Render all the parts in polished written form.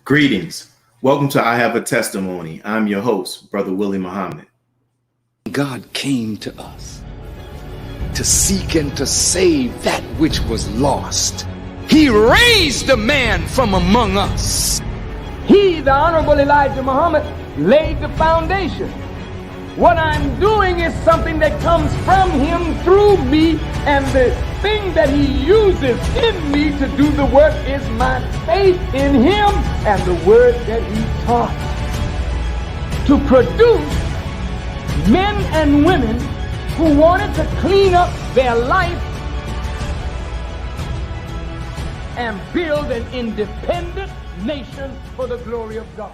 Greetings. Welcome to I Have a Testimony. I'm your host, Brother Willie Muhammad. God came to us to seek and to save that which was lost. He raised a man from among us. He, the Honorable Elijah Muhammad, laid the foundation. What I'm doing is something that comes from him through me, and the thing that he uses in me to do the work is my faith in him and the word that he taught. To produce men and women who wanted to clean up their life and build an independent nation for the glory of God.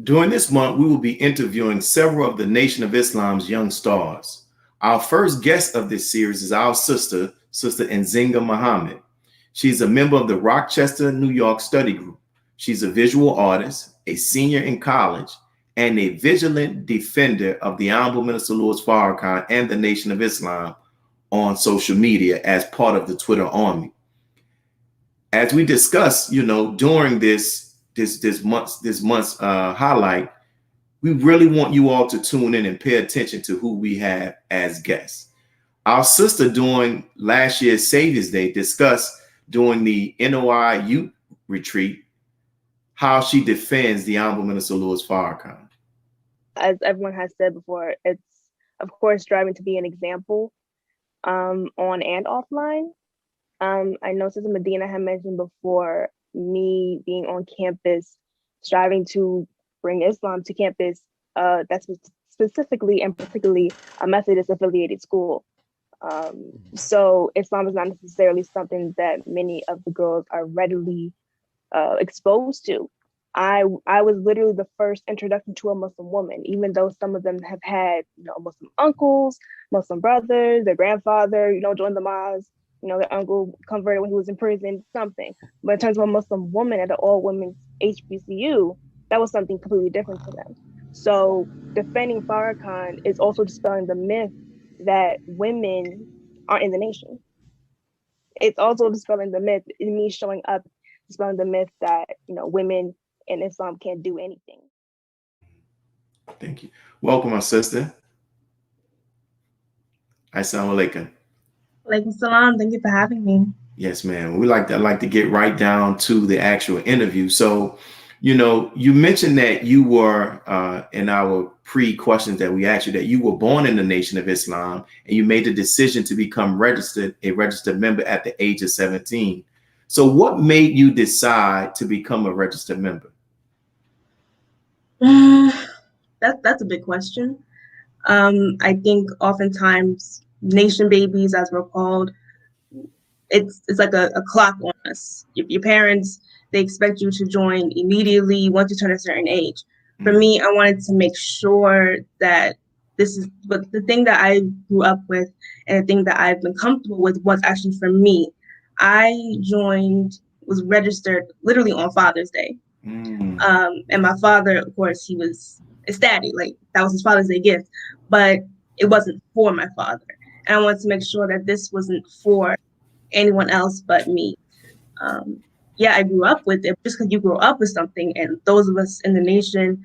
During this month, we will be interviewing several of the Nation of Islam's young stars. Our first guest of this series is our Sister Nzinga Muhammad. She's a member of the Rochester, New York Study Group. She's a visual artist, a senior in college, and a vigilant defender of the Honorable Minister Louis Farrakhan and the Nation of Islam on social media as part of the Twitter army. As we discussed, during this month's highlight, we really want you all to tune in and pay attention to who we have as guests. Our sister during last year's Savior's Day discussed during the NOI Youth Retreat how she defends the Honorable Minister Louis Farrakhan. As everyone has said before, it's of course striving to be an example on and offline. I know Sister Medina had mentioned before me being on campus, striving to bring Islam to campus. That's specifically and particularly a Methodist affiliated school. So Islam is not necessarily something that many of the girls are readily exposed to. I was literally the first introduction to a Muslim woman, even though some of them have had, Muslim uncles, Muslim brothers, their grandfather, joined the mosque. Their uncle converted when he was in prison, something. But in terms of a Muslim woman at an all-women's HBCU, that was something completely different for them. So defending Farrakhan is also dispelling the myth that women aren't in the nation. It's also dispelling the myth, in me showing up, dispelling the myth that, women in Islam can't do anything. Thank you. Welcome, my sister. Assalamu alaikum. Alaikum salam. Thank you for having me. Yes, ma'am. We like to get right down to the actual interview. So, you mentioned that you were in our pre-questions that we asked you that you were born in the Nation of Islam and you made the decision to become a registered member at the age of 17. So what made you decide to become a registered member? That's a big question. I think oftentimes nation babies, as we're called, it's like a clock on us. Your parents, they expect you to join immediately once you turn a certain age. For me, I wanted to make sure that but the thing that I grew up with and the thing that I've been comfortable with was actually for me. I was registered literally on Father's Day. And my father, of course, he was ecstatic, like that was his Father's Day gift, but it wasn't for my father. And I wanted to make sure that this wasn't for anyone else but me. I grew up with it. Just because you grow up with something, and those of us in the nation,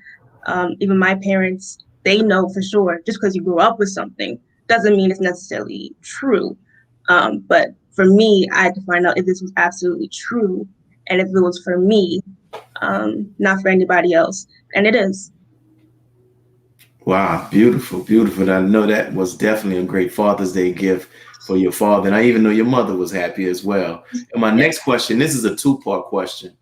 even my parents, they know for sure, just because you grew up with something doesn't mean it's necessarily true. But for me, I had to find out if this was absolutely true and if it was for me, not for anybody else. And it is. Wow, beautiful, beautiful. I know that was definitely a great Father's Day gift for your father. And I even know your mother was happy as well. And my next question, this is a two-part question.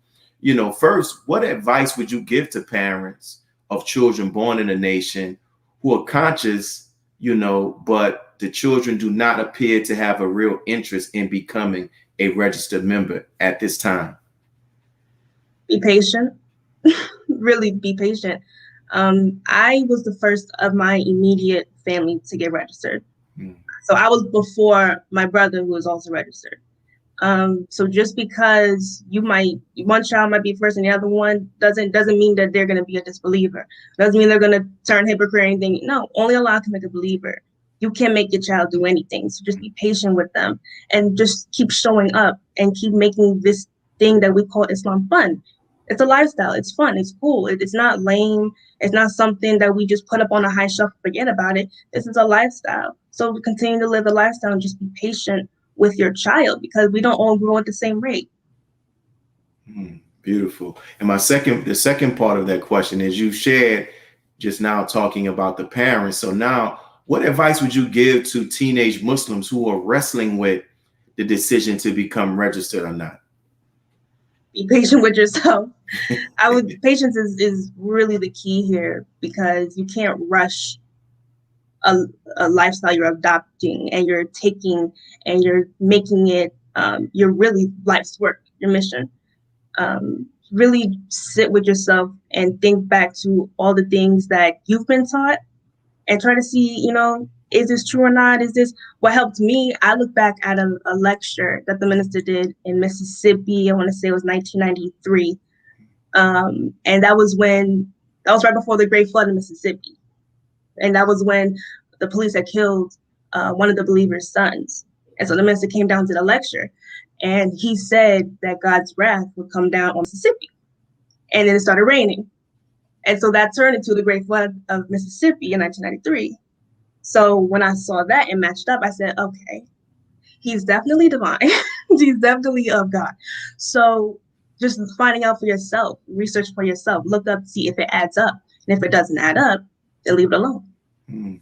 First, what advice would you give to parents of children born in a nation who are conscious, but the children do not appear to have a real interest in becoming a registered member at this time? Be patient. Really be patient. I was the first of my immediate family to get registered. So I was before my brother, who was also registered. So just because one child might be first and the other one doesn't mean that they're going to be a disbeliever. Doesn't mean they're going to turn hypocrite or anything. No, only Allah can make a believer. You can't make your child do anything. So just be patient with them and just keep showing up and keep making this thing that we call Islam fun. It's a lifestyle. It's fun. It's cool. It's not lame. It's not something that we just put up on a high shelf and forget about it. This is a lifestyle. So we continue to live the lifestyle and just be patient with your child, because we don't all grow at the same rate. Beautiful. And the second part of that question is, you shared just now talking about the parents. So now, what advice would you give to teenage Muslims who are wrestling with the decision to become registered or not? Be patient with yourself. Patience is really the key here, because you can't rush a lifestyle you're adopting and you're taking and you're making it your really life's work, your mission. Really sit with yourself and think back to all the things that you've been taught and try to see, is this true or not? Is this what helped me? I look back at a lecture that the minister did in Mississippi. I want to say it was 1993. And that was right before the Great Flood in Mississippi. And that was when the police had killed one of the believers' sons. And so the minister came down to the lecture, and he said that God's wrath would come down on Mississippi. And then it started raining. And so that turned into the Great Flood of Mississippi in 1993. So when I saw that and matched up, I said, okay, he's definitely divine. He's definitely of God. So just finding out for yourself, research for yourself, look up, see if it adds up. And if it doesn't add up, then leave it alone.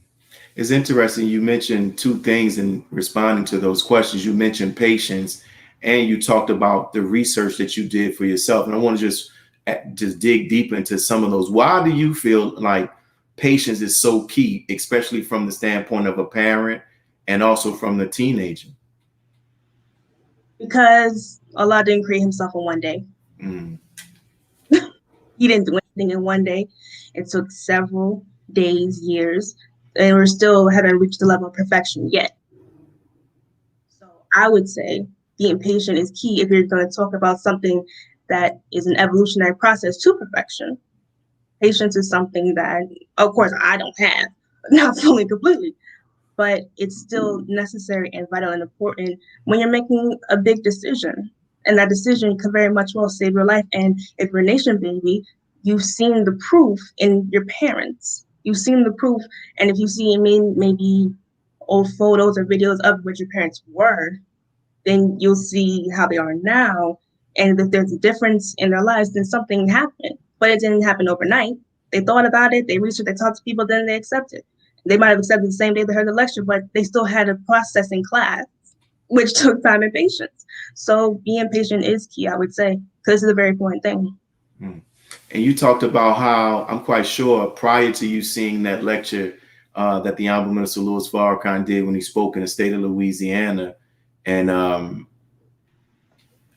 It's interesting. You mentioned two things in responding to those questions. You mentioned patience, and you talked about the research that you did for yourself. And I want to just dig deep into some of those. Why do you feel like patience is so key, especially from the standpoint of a parent and also from the teenager? Because Allah didn't create himself in one day. He didn't do anything in one day. It took several days, years, and we still haven't reached the level of perfection yet. So I would say being patient is key if you're going to talk about something that is an evolutionary process to perfection. Patience is something that, of course, I don't have, not fully, completely, but it's still necessary and vital and important when you're making a big decision. And that decision could very much well save your life. And if you're a nation baby, you've seen the proof in your parents. You've seen the proof. And if you see maybe old photos or videos of what your parents were, then you'll see how they are now. And if there's a difference in their lives, then something happened. But it didn't happen overnight. They thought about it, they researched, they talked to people, then they accepted. They might have accepted the same day they heard the lecture, but they still had a process in class, which took time and patience. So being patient is key, I would say, because this is a very important thing. And you talked about how, I'm quite sure, prior to you seeing that lecture that the Honorable Minister Louis Farrakhan did when he spoke in the state of Louisiana, and I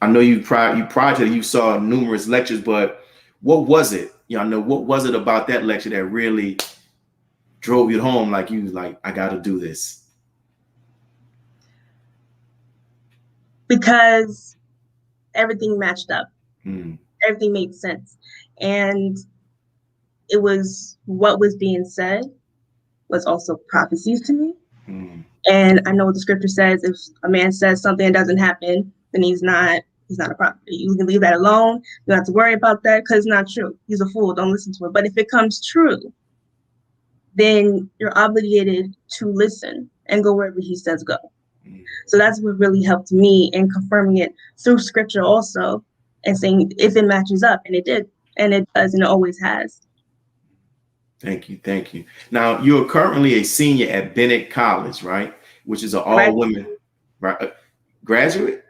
know prior to that, you saw numerous lectures, but what was it? What was it about that lecture that really drove you home? Like I got to do this? Because everything matched up. Everything made sense. And it was what was being said was also prophecies to me. And I know what the scripture says. If a man says something that doesn't happen, then he's not a prophet. You can leave that alone. You don't have to worry about that because it's not true. He's a fool. Don't listen to it. But if it comes true, then you're obligated to listen and go wherever he says go. So that's what really helped me in confirming it through scripture also, and saying if it matches up, and it did, and it does, and it always has. Thank you. Now, you're currently a senior at Bennett College, right? Which is an all-women, right? Graduate?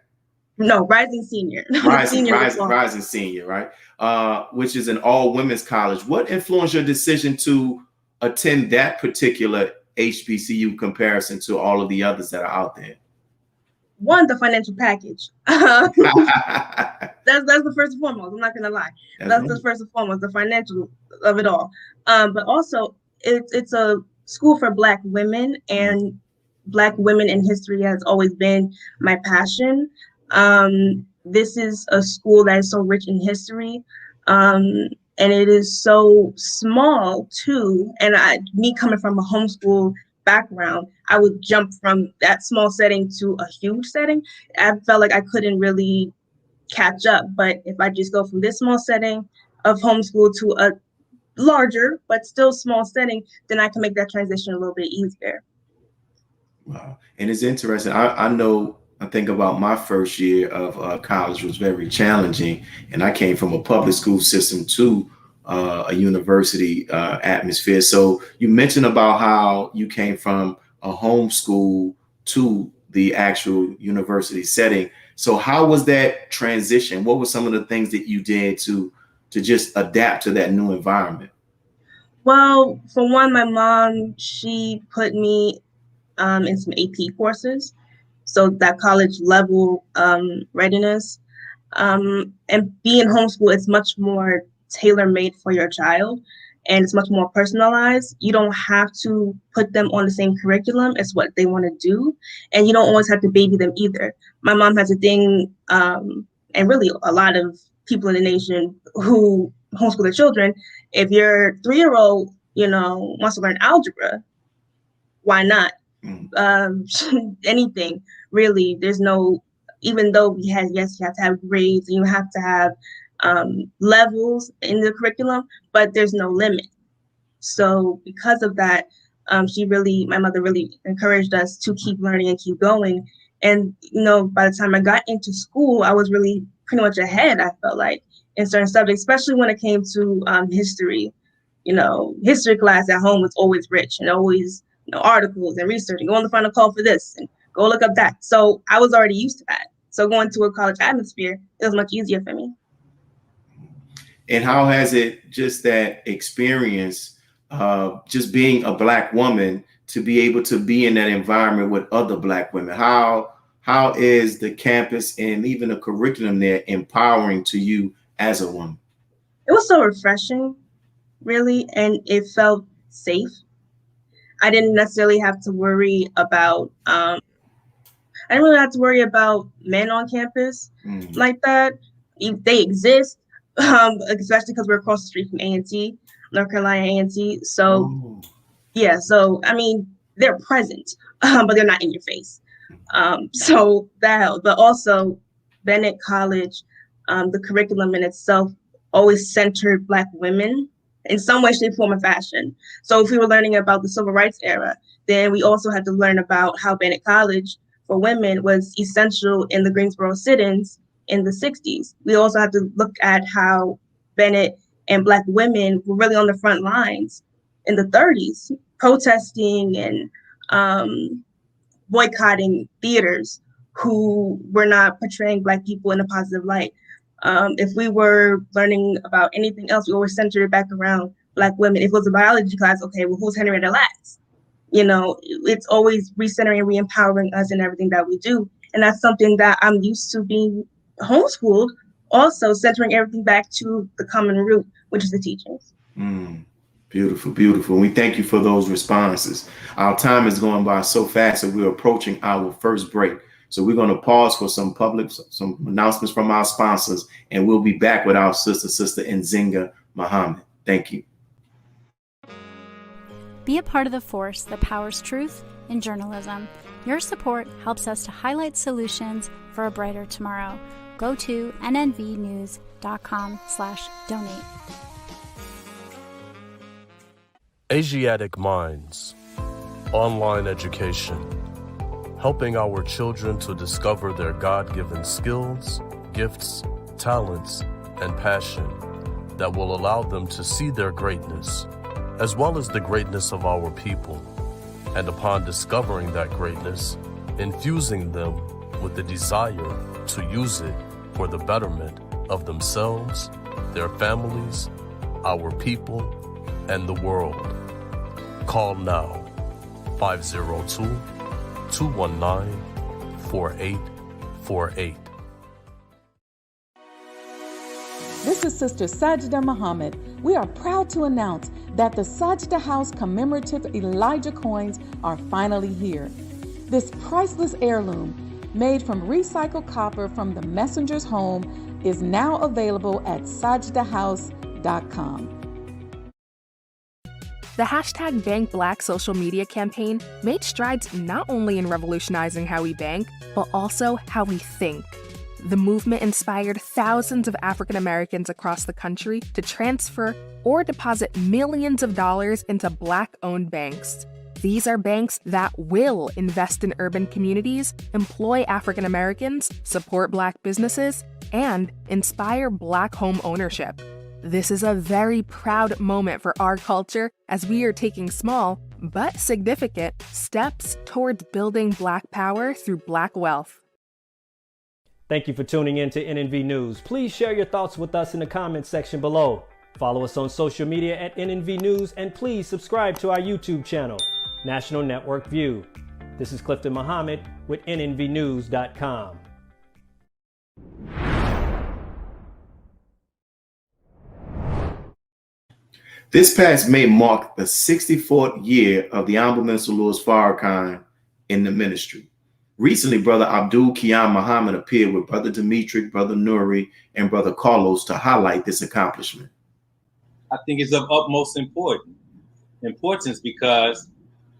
No, rising senior. Rising senior, right? Which is an all-women's college. What influenced your decision to attend that particular HBCU comparison to all of the others that are out there? One, the financial package. That's the first and foremost. I'm not gonna lie. That's the first and foremost, the financial of it all. But also, it's a school for Black women, and Black women in history has always been my passion. This is a school that is so rich in history, and it is so small too. And me coming from a homeschool background, I would jump from that small setting to a huge setting. I felt like I couldn't really catch up. But if I just go from this small setting of homeschool to a larger but still small setting, then I can make that transition a little bit easier. Wow. And it's interesting. I know, I think about my first year of college was very challenging. And I came from a public school system to a university atmosphere. So you mentioned about how you came from a homeschool to the actual university setting. So how was that transition? What were some of the things that you did to just adapt to that new environment? Well, for one, my mom, she put me in some AP courses, so that college level readiness. And being homeschool is much more tailor-made for your child, and it's much more personalized. You don't have to put them on the same curriculum as what they want to do, and you don't always have to baby them either. My mom has a thing, and really a lot of people in the nation who homeschool their children. If your 3-year-old, wants to learn algebra, why not? Anything really. There's no, even though you have to have grades and you have to have levels in the curriculum, but there's no limit. So because of that, my mother really encouraged us to keep learning and keep going. And by the time I got into school, I was really pretty much ahead, I felt like, in certain subjects, especially when it came to history. History class at home was always rich, and always articles and research, and go on the final call for this and go look up that. So I was already used to that. So going to a college atmosphere, it was much easier for me. And how has it, just that experience, just being a Black woman, to be able to be in that environment with other Black women? How is the campus and even the curriculum there empowering to you as a woman? It was so refreshing, really, and it felt safe. I didn't necessarily have to worry about, I didn't really have to worry about men on campus like that. They exist, especially because we're across the street from A&T, North Carolina A&T. So, yeah, so, I mean, they're present, but they're not in your face. So that helped. But also, Bennett College, the curriculum in itself always centered Black women in some way, shape, form, or fashion. So if we were learning about the Civil Rights era, then we also had to learn about how Bennett College for women was essential in the Greensboro sit-ins in the 60s. We also had to look at how Bennett and Black women were really on the front lines in the 30s, protesting and boycotting theaters who were not portraying Black people in a positive light. If we were learning about anything else, we always centered it back around Black women. If it was a biology class, okay, well, who's Henrietta Lacks? It's always recentering and re-empowering us in everything that we do. And that's something that I'm used to being homeschooled, also centering everything back to the common root, which is the teachings. Beautiful, beautiful. We thank you for those responses. Our time is going by so fast that we're approaching our first break. So we're going to pause for some announcements from our sponsors, and we'll be back with our Sister Nzinga Muhammad. Thank you. Be a part of the force that powers truth in journalism. Your support helps us to highlight solutions for a brighter tomorrow. Go to nnvnews.com/donate. Asiatic Minds, online education, helping our children to discover their God-given skills, gifts, talents, and passion that will allow them to see their greatness, as well as the greatness of our people, and upon discovering that greatness, infusing them with the desire to use it for the betterment of themselves, their families, our people, and the world. Call now, 502-219-4848. This is Sister Sajda Muhammad. We are proud to announce that the Sajda House commemorative Elijah coins are finally here. This priceless heirloom, made from recycled copper from the messenger's home, is now available at sajdahouse.com. The hashtag Bank Black social media campaign made strides not only in revolutionizing how we bank, but also how we think. the movement inspired thousands of African Americans across the country to transfer or deposit millions of dollars into Black-owned banks. These are banks that will invest in urban communities, employ African Americans, support Black businesses, and inspire Black home ownership. This is a very proud moment for our culture as we are taking small, but significant, steps towards building Black power through Black wealth. Thank you for tuning in to NNV News. Please share your thoughts with us in the comments section below. Follow us on social media at NNV News, and please subscribe to our YouTube channel, National Network View. This is Clifton Muhammad with nnvnews.com. This past May marked the 64th year of the Honorable Minister Louis Farrakhan in the ministry. Recently, Brother Abdul Kian Muhammad appeared with Brother Dimitri, Brother Nuri, and Brother Carlos to highlight this accomplishment. I think it's of utmost importance because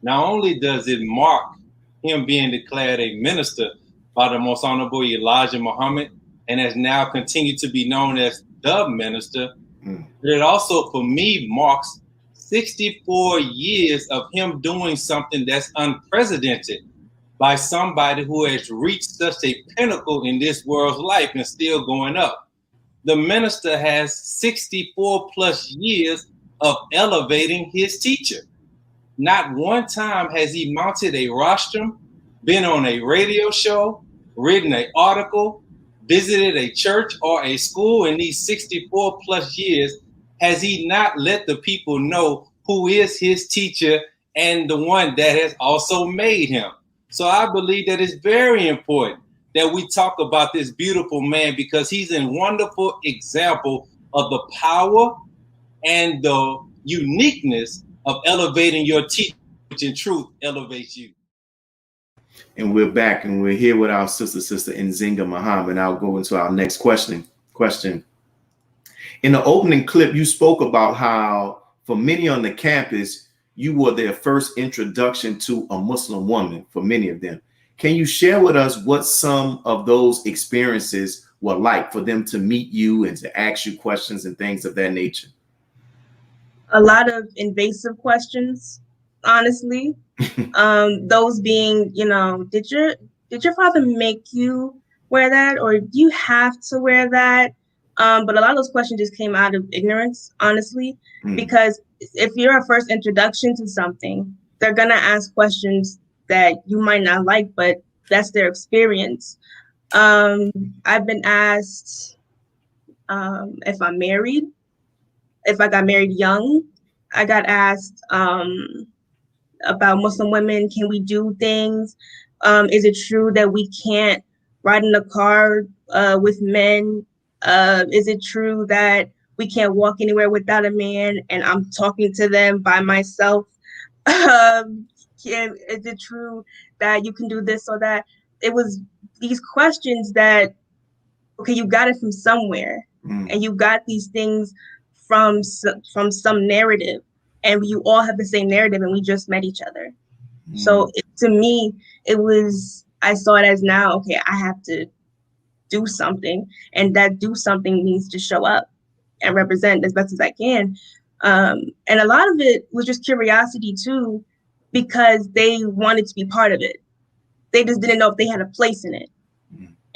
not only does it mark him being declared a minister by the Most Honorable Elijah Muhammad, and has now continued to be known as the minister, but it also, for me, marks 64 years of him doing something that's unprecedented by somebody who has reached such a pinnacle in this world's life and still going up. The minister has 64 plus years of elevating his teacher. Not one time has he mounted a rostrum, been on a radio show, written an article, visited a church or a school in these 64 plus years. Has he not let the people know who is his teacher and the one that has also made him? So I believe that it's very important that we talk about this beautiful man, because he's a wonderful example of the power and the uniqueness of elevating your teacher, which in truth elevates you. And we're back, and we're here with our sister Nzinga Muhammad. I'll go into our next question. In the opening clip, you spoke about how for many on the campus, you were their first introduction to a Muslim woman for many of them. Can you share with us what some of those experiences were like for them to meet you and to ask you questions and things of that nature? A lot of invasive questions, honestly. Those being, did your father make you wear that, or do you have to wear that? But a lot of those questions just came out of ignorance, honestly, because if you're a first introduction to something, they're going to ask questions that you might not like, but that's their experience. I've been asked if I'm married, if I got married young. I got asked about Muslim women. Can we do things? Is it true that we can't ride in a car with men? Is it true that we can't walk anywhere without a man and I'm talking to them by myself? Is it true that you can do this or that? It was these questions that, okay, you got it from somewhere, and you got these things from some narrative, and you all have the same narrative, and we just met each other. So to me, I saw it as, now, okay, I have to do something, and that do something needs to show up and represent as best as I can. And a lot of it was just curiosity too, because they wanted to be part of it. They just didn't know if they had a place in it.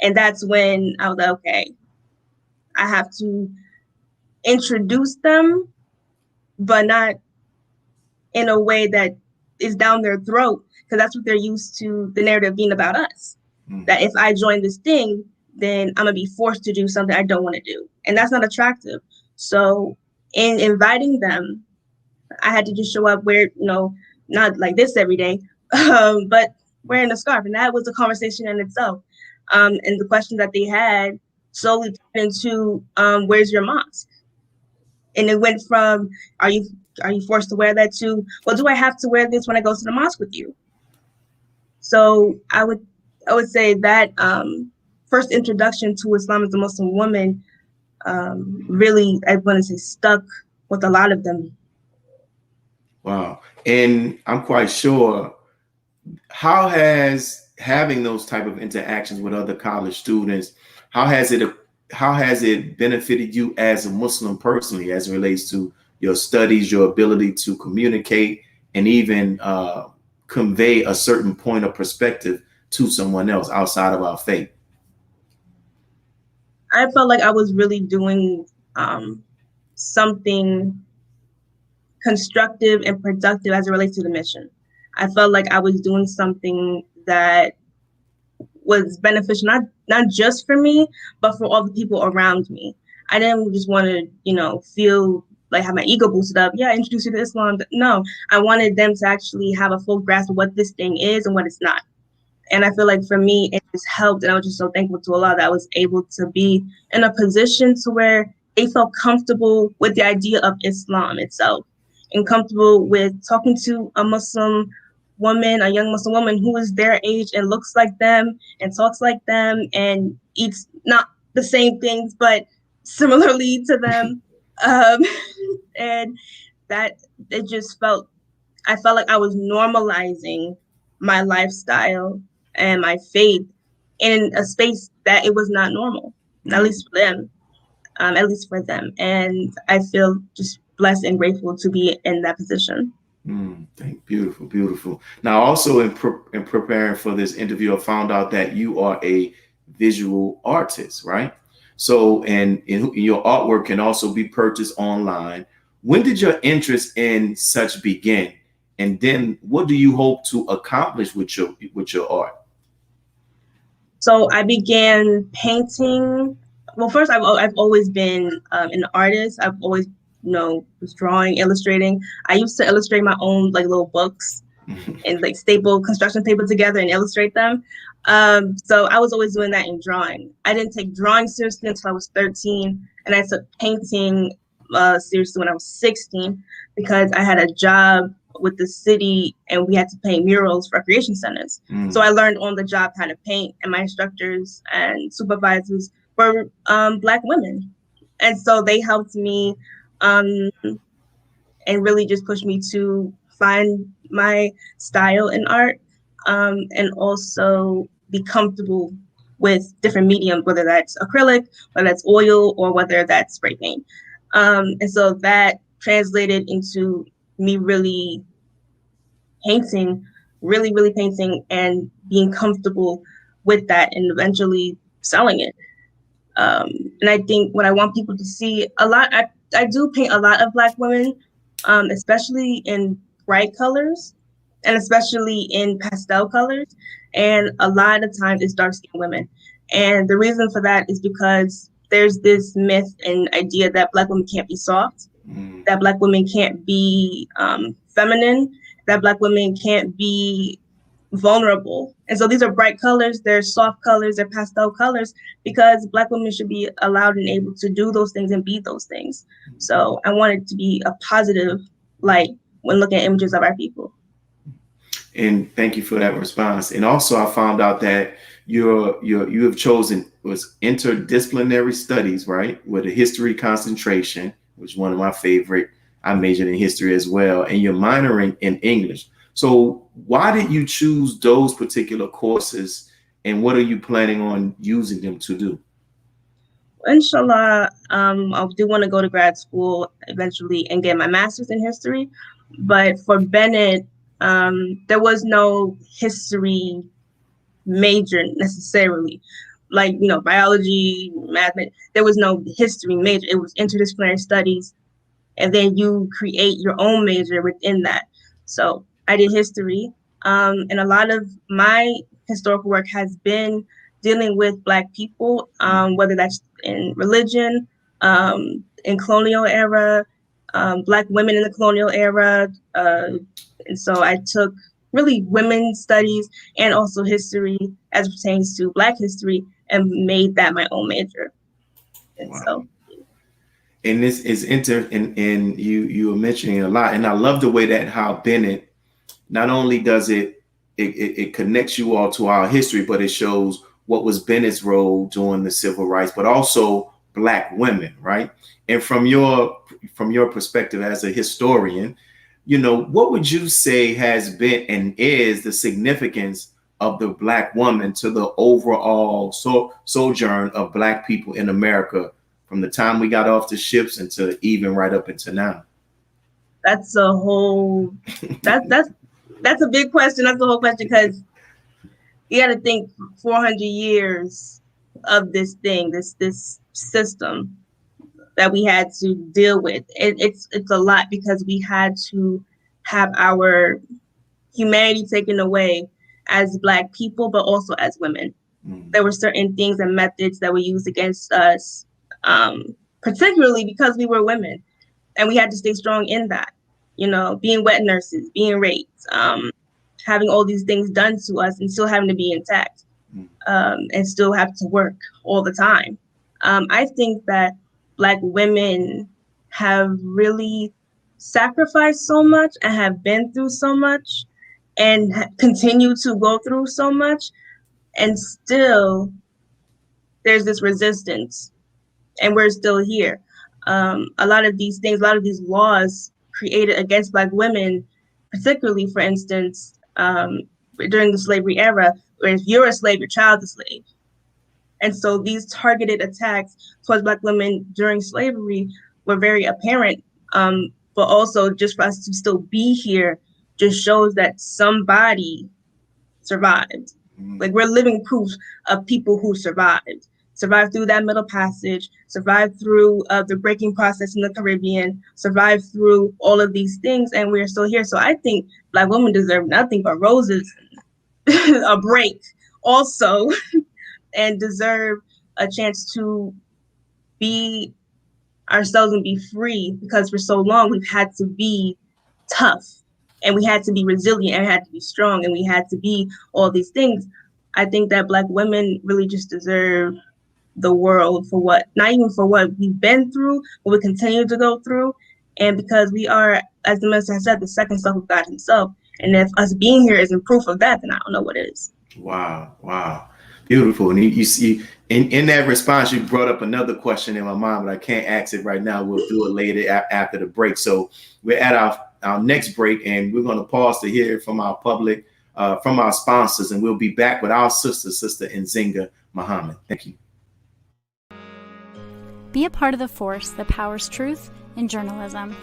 And that's when I was like, okay, I have to introduce them, but not in a way that is down their throat, because that's what they're used to, the narrative being about us. That if I join this thing, then I'm gonna be forced to do something I don't want to do. And that's not attractive. So in inviting them, I had to just show up where, not like this every day, but wearing a scarf. And that was a conversation in itself. And the questions that they had slowly turned into, where's your mosque? And it went from, are you forced to wear that, to, well, do I have to wear this when I go to the mosque with you? So I would say that first introduction to Islam as a Muslim woman really, I want to say, stuck with a lot of them. Wow. And I'm quite sure, how has having those type of interactions with other college students How has it benefited you as a Muslim personally, as it relates to your studies, your ability to communicate, and even convey a certain point of perspective to someone else outside of our faith? I felt like I was really doing something constructive and productive as it relates to the mission. I felt like I was doing something that was beneficial, not just for me, but for all the people around me. I didn't just want to, feel like have my ego boosted up. Yeah, introduce you to Islam. No, I wanted them to actually have a full grasp of what this thing is and what it's not. And I feel like for me, it just helped. And I was just so thankful to Allah that I was able to be in a position to where they felt comfortable with the idea of Islam itself and comfortable with talking to a Muslim woman, a young Muslim woman who is their age and looks like them and talks like them and eats not the same things, but similarly to them. And that it just I felt like I was normalizing my lifestyle and my faith in a space that it was not normal, at least for them. And I feel just blessed and grateful to be in that position. Beautiful, beautiful. Now, also in preparing for this interview, I found out that you are a visual artist, right? So, and your artwork can also be purchased online. When did your interest in such begin? And then what do you hope to accomplish with your art? So I began painting. Well, first, I've always been an artist. I've always, was drawing, illustrating. I used to illustrate my own little books and staple construction paper together and illustrate them. So I was always doing that in drawing. I didn't take drawing seriously until I was 13, and I took painting seriously when I was 16 because I had a job with the city and we had to paint murals for recreation centers. So I learned on the job how to paint, and my instructors and supervisors were Black women. And so they helped me and really just pushed me to find my style in art and also be comfortable with different mediums, whether that's acrylic, whether that's oil, or whether that's spray paint. And so that translated into me really painting, really painting and being comfortable with that and eventually selling it. And I think what I want people to see a lot, I do paint a lot of Black women, especially in bright colors and especially in pastel colors. And a lot of times it's dark-skinned women. And the reason for that is because there's this myth and idea that Black women can't be soft, that Black women can't be feminine, that Black women can't be vulnerable. And so these are bright colors, they're soft colors, they're pastel colors, because Black women should be allowed and able to do those things and be those things. So I wanted to be a positive light when looking at images of our people. And thank you for that response. And also I found out that you have chosen was interdisciplinary studies, right? With a history concentration, which is one of my favorite. I majored in history as well, and you're minoring in English. So why did you choose those particular courses, and what are you planning on using them to do? Inshallah, I do want to go to grad school eventually and get my master's in history. But for Bennett, there was no history major necessarily, biology, math. There was no history major. It was interdisciplinary studies. And then you create your own major within that. So I did history. And a lot of my historical work has been dealing with Black people, whether that's in religion, in colonial era, Black women in the colonial era. And so I took really women's studies and also history as it pertains to Black history and made that my own major. And wow. So. And this is and you were mentioning a lot, and I love the way that how Bennett not only does it connects you all to our history, but it shows what was Bennett's role during the civil rights, but also Black women, right? And from your perspective as a historian, what would you say has been and is the significance of the Black woman to the overall sojourn of Black people in America from the time we got off the ships until even right up until now? That's a whole, that's a big question. That's the whole question, because you got to think 400 years of this thing, this system that we had to deal with. It's a lot, because we had to have our humanity taken away as Black people, but also as women. There were certain things and methods that were used against us, particularly because we were women, and we had to stay strong in that. You know, being wet nurses, being raped, having all these things done to us, and still having to be intact, and still have to work all the time. I think that Black women have really sacrificed so much and have been through so much and continue to go through so much, and still there's this resistance, and we're still here. A lot of these things, a lot of these laws created against Black women, particularly, for instance, during the slavery era, where if you're a slave, your child's a slave. And so these targeted attacks towards Black women during slavery were very apparent, but also just for us to still be here just shows that somebody survived. Like, we're living proof of people who survived through that Middle Passage, survived through the breaking process in the Caribbean, survived through all of these things, and we're still here. So I think Black women deserve nothing but roses, a break also, and deserve a chance to be ourselves and be free, because for so long we've had to be tough, and we had to be resilient, and we had to be strong, and we had to be all these things. I think that Black women really just deserve the world for what, not even for what we've been through, but we continue to go through. And because we are, as the minister has said, the second self of God himself. And if us being here isn't proof of that, then I don't know what is. Wow. Beautiful. And you see, in that response, you brought up another question in my mind, but I can't ask it right now. We'll do it later after the break. So we're at our next break, and we're going to pause to hear from our public, from our sponsors, and we'll be back with our Sister Nzinga Muhammad. Thank you. Be a part of the force that powers truth in journalism.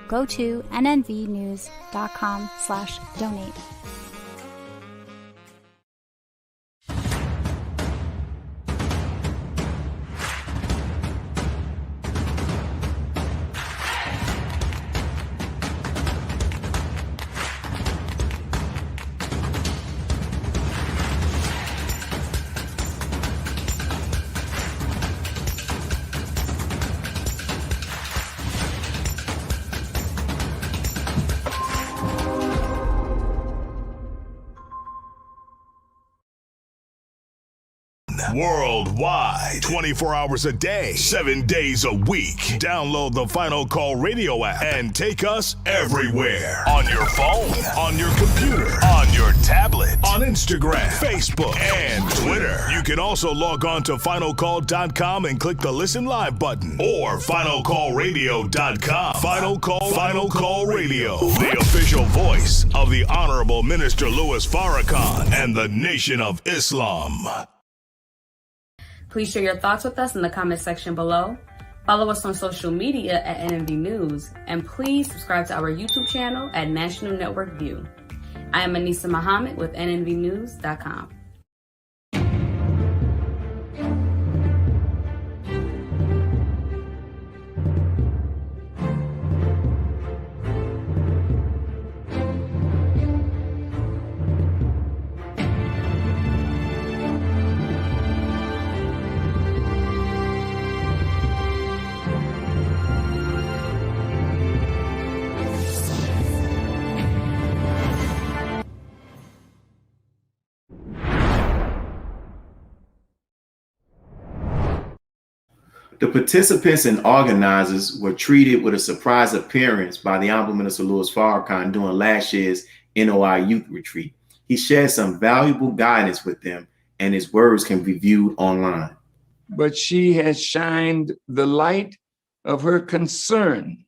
Go to nnvnews.com/donate. Worldwide, 24 hours a day, 7 days a week. Download the Final Call Radio app and take us everywhere. On your phone, on your computer, on your tablet, on Instagram, Facebook, and Twitter. You can also log on to finalcall.com and click the Listen Live button, or finalcallradio.com. Final Call Radio, the official voice of the Honorable Minister Louis Farrakhan and the Nation of Islam. Please share your thoughts with us in the comment section below. Follow us on social media at NNV News, and please subscribe to our YouTube channel at National Network View. I am Nzinga Muhammad with nnvnews.com. The participants and organizers were treated with a surprise appearance by the Honorable Minister Louis Farrakhan during last year's NOI Youth Retreat. He shared some valuable guidance with them, and his words can be viewed online. But she has shined the light of her concern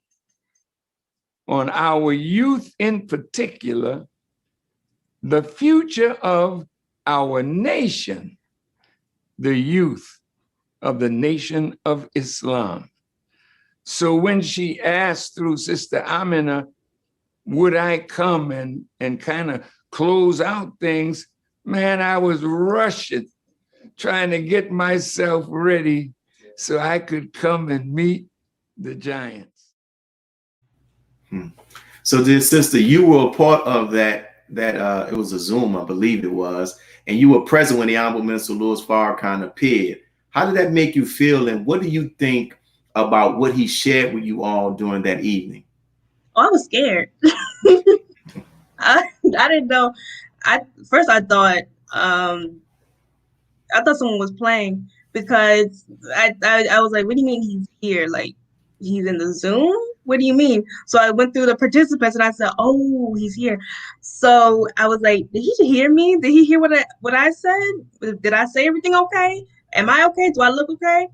on our youth, in particular, the future of our nation, the youth of the Nation of Islam. So when she asked through Sister Amina, would I come and kind of close out things, man, I was rushing, trying to get myself ready so I could come and meet the giants. So, dear sister, you were a part of that it was a Zoom, I believe it was, and you were present when the Honorable Minister Louis Farrakhan appeared. How did that make you feel, and what do you think about what he shared with you all during that evening? Oh, I was scared. I didn't know. First I thought someone was playing, because I was like, what do you mean he's here? Like, he's in the Zoom? What do you mean? So I went through the participants and I said, oh, he's here. So I was like, did he hear me? Did he hear what I said? Did I say everything okay? Am I okay? Do I look okay?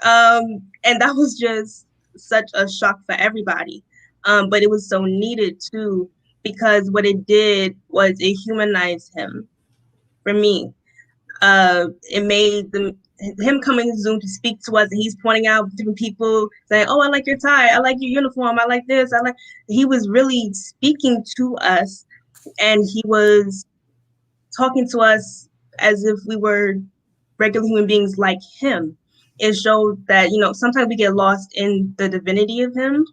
And that was just such a shock for everybody. But it was so needed too, because what it did was it humanized him for me. It made him coming to Zoom to speak to us, and he's pointing out different people saying, oh, I like your tie, I like your uniform, I like this, he was really speaking to us, and he was talking to us as if we were regular human beings like him. It showed that, sometimes we get lost in the divinity of him,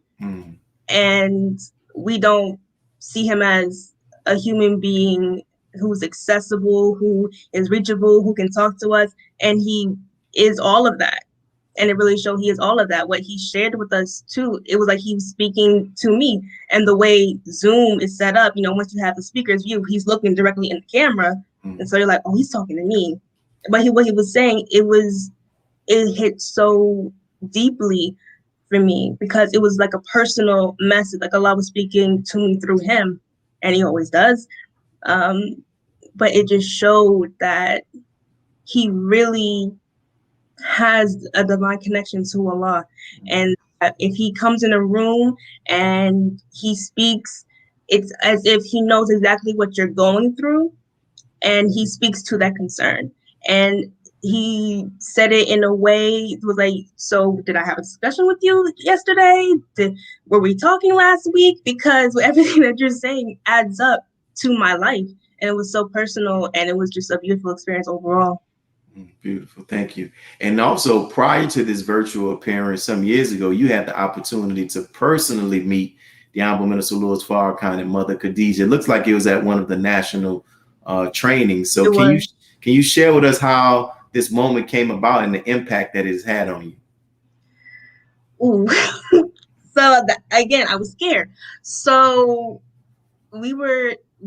and we don't see him as a human being who's accessible, who is reachable, who can talk to us. And he is all of that. And it really showed he is all of that. What he shared with us too, it was like he was speaking to me. And the way Zoom is set up, once you have the speaker's view, he's looking directly in the camera. And so you're like, oh, he's talking to me. But what he was saying, it hit so deeply for me, because it was like a personal message, like Allah was speaking to me through him, and he always does. But it just showed that he really has a divine connection to Allah. And if he comes in a room and he speaks, it's as if he knows exactly what you're going through, and he speaks to that concern. And he said it in a way, it was like, so did I have a discussion with you yesterday? Were we talking last week? Because everything that you're saying adds up to my life. And it was so personal, and it was just a beautiful experience overall. Beautiful. Thank you. And also, prior to this virtual appearance some years ago, you had the opportunity to personally meet the Honorable Minister Louis Farrakhan and Mother Khadija. It looks like it was at one of the national trainings. So can you share with us how this moment came about and the impact that it's had on you? Ooh. So again, I was scared. So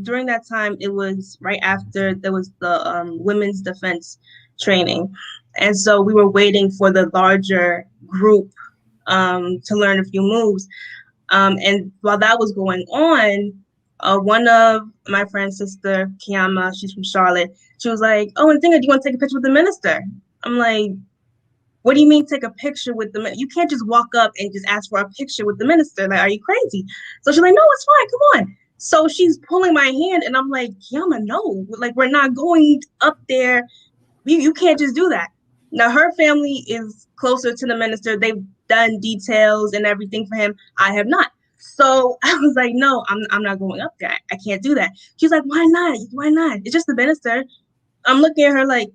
during that time, it was right after there was the women's defense training. And so we were waiting for the larger group to learn a few moves. And while that was going on, one of my friend's sister, Kiyama, she's from Charlotte, she was like, oh, Nzinga, do you want to take a picture with the minister? I'm like, what do you mean take a picture with the minister? You can't just walk up and just ask for a picture with the minister. Like, are you crazy? So she's like, no, it's fine, come on. So she's pulling my hand, and I'm like, Kiyama, no, like, we're not going up there. You can't just do that. Now, her family is closer to the minister. They've done details and everything for him. I have not. So I was like, no, I'm not going up there. I can't do that. She's like, why not? Why not? It's just the minister. I'm looking at her like,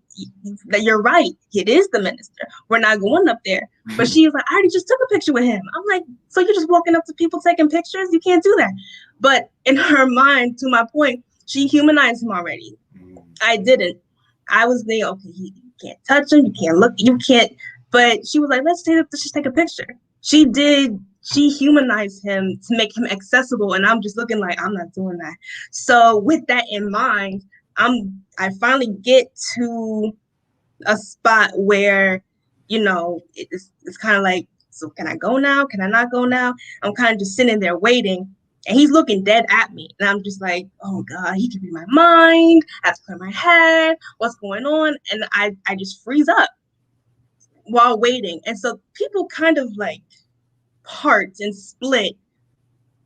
you're right. It is the minister. We're not going up there. But she was like, I already just took a picture with him. I'm like, so you're just walking up to people taking pictures? You can't do that. But in her mind, to my point, she humanized him already. I didn't. I was there, okay, you can't touch him, you can't look, you can't. But she was like, let's just take a picture. She humanized him to make him accessible. And I'm just looking like, I'm not doing that. So with that in mind, I finally get to a spot where, it's kind of like, so can I go now? Can I not go now? I'm kind of just sitting there waiting, and he's looking dead at me. And I'm just like, oh God, he can read my mind. I have to clear my head. What's going on? And I just freeze up while waiting. And so people kind of like part and split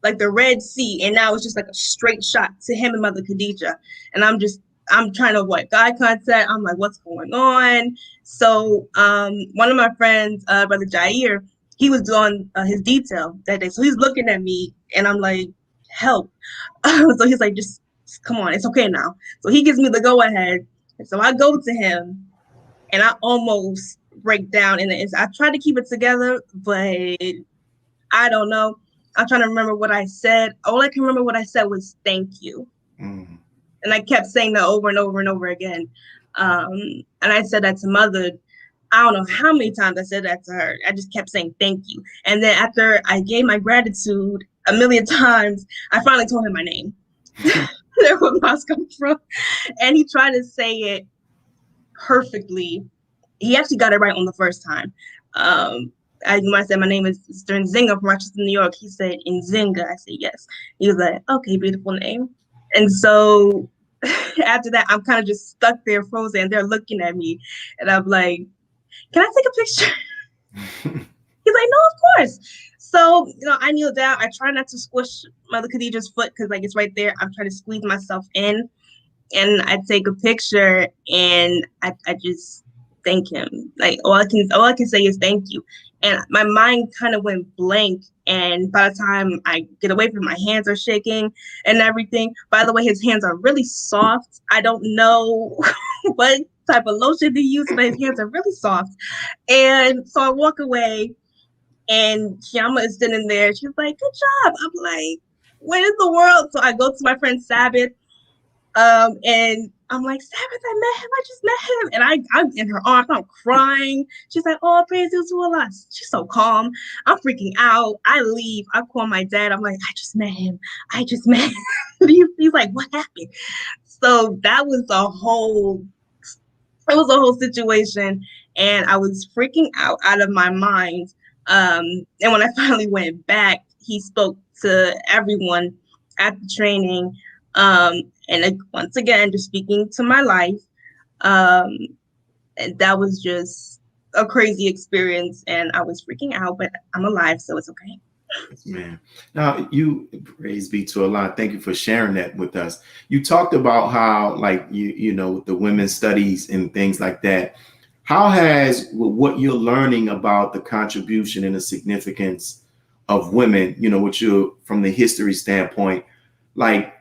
like the Red Sea. And now it's just like a straight shot to him and Mother Khadija. And I'm just I'm trying to avoid eye contact. I'm like, what's going on? So one of my friends, Brother Jair, he was doing his detail that day. So he's looking at me and I'm like, help. So he's like, just come on, it's okay now. So he gives me the go ahead. And so I go to him and I almost break down. And I try to keep it together, but I don't know. I'm trying to remember what I said. All I can remember what I said was thank you. Mm. And I kept saying that over and over and over again. And I said that to Mother. I don't know how many times I said that to her. I just kept saying thank you. And then after I gave my gratitude a million times, I finally told him my name. That's where Moss comes from. And he tried to say it perfectly. He actually got it right on the first time. When I said my name is Mr. Nzinga from Rochester, New York, he said Nzinga. I said yes. He was like, okay, beautiful name. And so after that, I'm kind of just stuck there frozen and they're looking at me and I'm like, can I take a picture? He's like, no, of course. So, I kneel down. I try not to squish Mother Khadija's foot because like it's right there. I'm trying to squeeze myself in and I take a picture and I just thank him. Like all I can say is thank you. And my mind kind of went blank. And by the time I get away from, my hands are shaking and everything. By the way, his hands are really soft. I don't know what type of lotion to use, but his hands are really soft. And so I walk away and Shyama is sitting there. She's like, good job. I'm like, what in the world? So I go to my friend Sabbath. And I'm like, Sabbath, I met him. I just met him. And I'm in her arms. I'm crying. She's like, oh, praise you to Allah. She's so calm. I'm freaking out. I leave. I call my dad. I'm like, I just met him. He's like, what happened? So that was a whole situation. And I was freaking out of my mind. And when I finally went back, he spoke to everyone at the training. And once again, just speaking to my life. And that was just a crazy experience. And I was freaking out, but I'm alive, so it's okay. Man. Now, you, praise be to Allah. Thank you for sharing that with us. You talked about how, like, you know, the women's studies and things like that. How has what you're learning about the contribution and the significance of women, you know, with you from the history standpoint, like,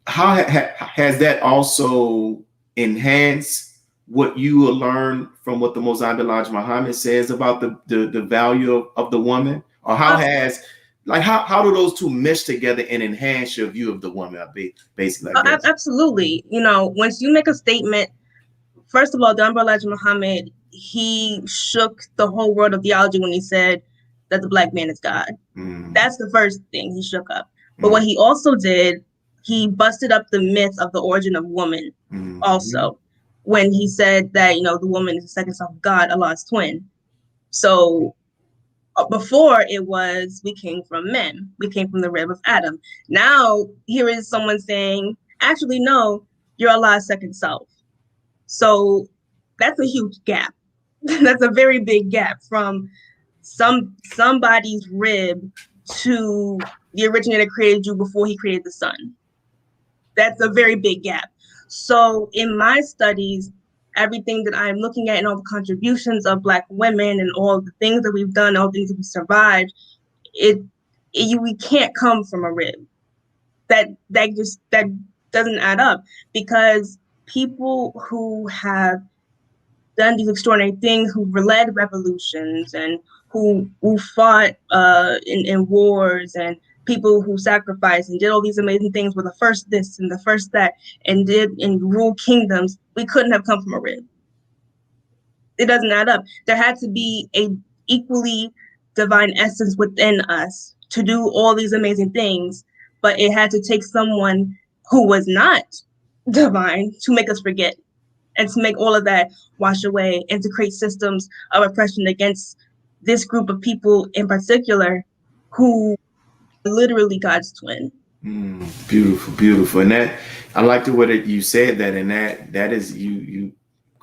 how has that also enhanced what you will learn from what the Most High Elijah Muhammad says about the value of the woman? Or how do those two mesh together and enhance your view of the woman? Basically, absolutely. You know, once you make a statement, first of all, the Honorable Elijah Muhammad, he shook the whole world of theology when he said that the black man is God. That's the first thing he shook up. But what he also did, he busted up the myth of the origin of woman also, when he said that, you know, the woman is the second son of God, Allah's twin. So before it was, we came from men. We came from the rib of Adam. Now here is someone saying, actually, no, you're Allah's second self. So that's a huge gap. That's a very big gap from somebody's rib to the originator created you before he created the sun. That's a very big gap. So in my studies, everything that I'm looking at and all the contributions of Black women and all the things that we've done, all the things that we survived, we can't come from a rib. That doesn't add up, because people who have done these extraordinary things, who led revolutions and who fought in wars, and people who sacrificed and did all these amazing things, were the first this and the first that, and ruled kingdoms. We couldn't have come from a rib. It doesn't add up. There had to be a equally divine essence within us to do all these amazing things, but it had to take someone who was not divine to make us forget, and to make all of that wash away, and to create systems of oppression against this group of people in particular, who literally God's twin. Beautiful, beautiful. And that, I like the way that you said that, and that is you